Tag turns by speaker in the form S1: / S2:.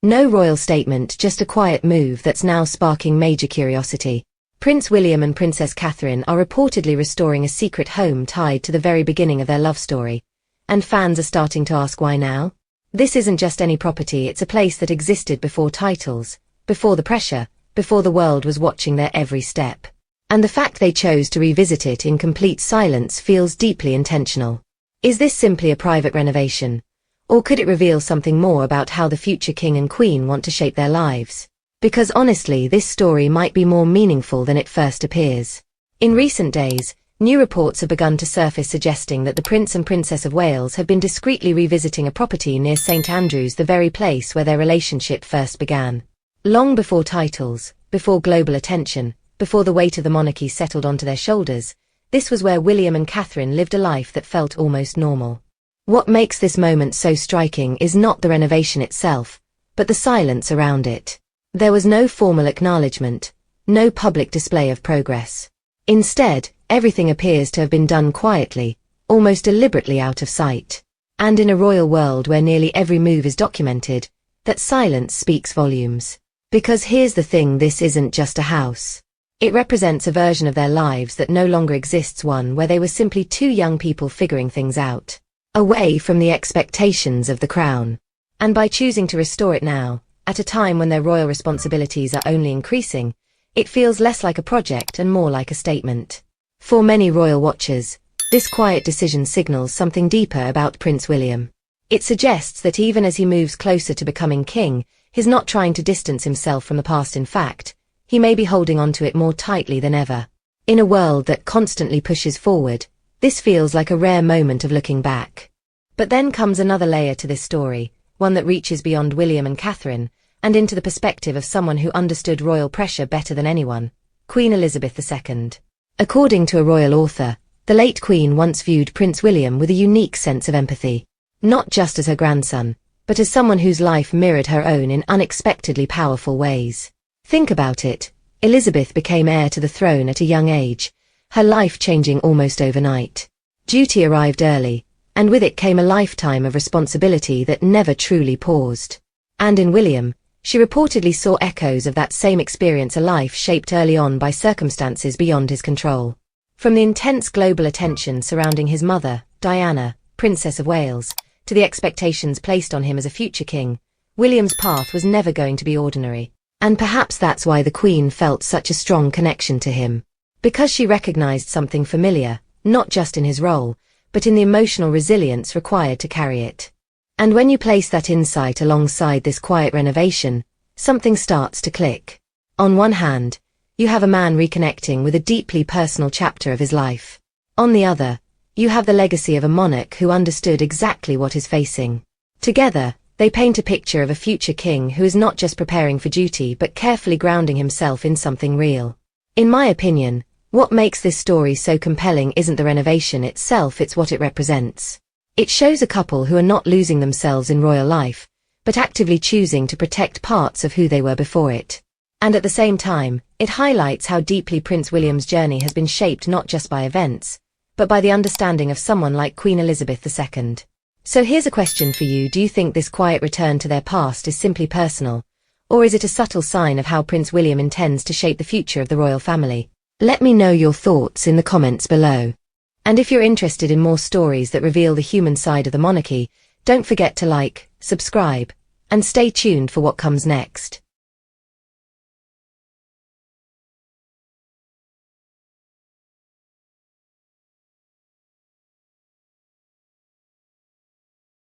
S1: No royal statement, just a quiet move that's now sparking major curiosity. Prince William and Princess Catherine are reportedly restoring a secret home tied to the very beginning of their love story. And fans are starting to ask why now? This isn't just any property, it's a place that existed before titles, before the pressure, before the world was watching their every step. And the fact they chose to revisit it in complete silence feels deeply intentional. Is this simply a private renovation? Or could it reveal something more about how the future king and queen want to shape their lives? Because honestly, this story might be more meaningful than it first appears. In recent days, new reports have begun to surface suggesting that the Prince and Princess of Wales have been discreetly revisiting a property near St Andrews, the very place where their relationship first began. Long before titles, before global attention, before the weight of the monarchy settled onto their shoulders, this was where William and Catherine lived a life that felt almost normal. What makes this moment so striking is not the renovation itself, but the silence around it. There was no formal acknowledgement, no public display of progress. Instead, everything appears to have been done quietly, almost deliberately out of sight. And in a royal world where nearly every move is documented, that silence speaks volumes. Because here's the thing, this isn't just a house. It represents a version of their lives that no longer exists, one where they were simply two young people figuring things out, away from the expectations of the crown. And by choosing to restore it now, at a time when their royal responsibilities are only increasing, it feels less like a project and more like a statement. For many royal watchers, this quiet decision signals something deeper about Prince William. It suggests that even as he moves closer to becoming king, he's not trying to distance himself from the past. In fact, he may be holding on to it more tightly than ever. In a world that constantly pushes forward, this feels like a rare moment of looking back. But then comes another layer to this story, one that reaches beyond William and Catherine, and into the perspective of someone who understood royal pressure better than anyone, Queen Elizabeth II. According to a royal author, the late Queen once viewed Prince William with a unique sense of empathy, not just as her grandson, but as someone whose life mirrored her own in unexpectedly powerful ways. Think about it, Elizabeth became heir to the throne at a young age, her life changing almost overnight. Duty arrived early, and with it came a lifetime of responsibility that never truly paused. And in William, she reportedly saw echoes of that same experience, a life shaped early on by circumstances beyond his control. From the intense global attention surrounding his mother, Diana, Princess of Wales, to the expectations placed on him as a future king, William's path was never going to be ordinary. And perhaps that's why the Queen felt such a strong connection to him. Because she recognized something familiar, not just in his role, but in the emotional resilience required to carry it. And when you place that insight alongside this quiet renovation, something starts to click. On one hand, you have a man reconnecting with a deeply personal chapter of his life. On the other, you have the legacy of a monarch who understood exactly what he's facing. Together, they paint a picture of a future king who is not just preparing for duty but carefully grounding himself in something real. In my opinion, what makes this story so compelling isn't the renovation itself, it's what it represents. It shows a couple who are not losing themselves in royal life, but actively choosing to protect parts of who they were before it. And at the same time, it highlights how deeply Prince William's journey has been shaped not just by events, but by the understanding of someone like Queen Elizabeth II. So here's a question for you: do you think this quiet return to their past is simply personal, or is it a subtle sign of how Prince William intends to shape the future of the royal family? Let me know your thoughts in the comments below. And if you're interested in more stories that reveal the human side of the monarchy, don't forget to like, subscribe, and stay tuned for what comes next.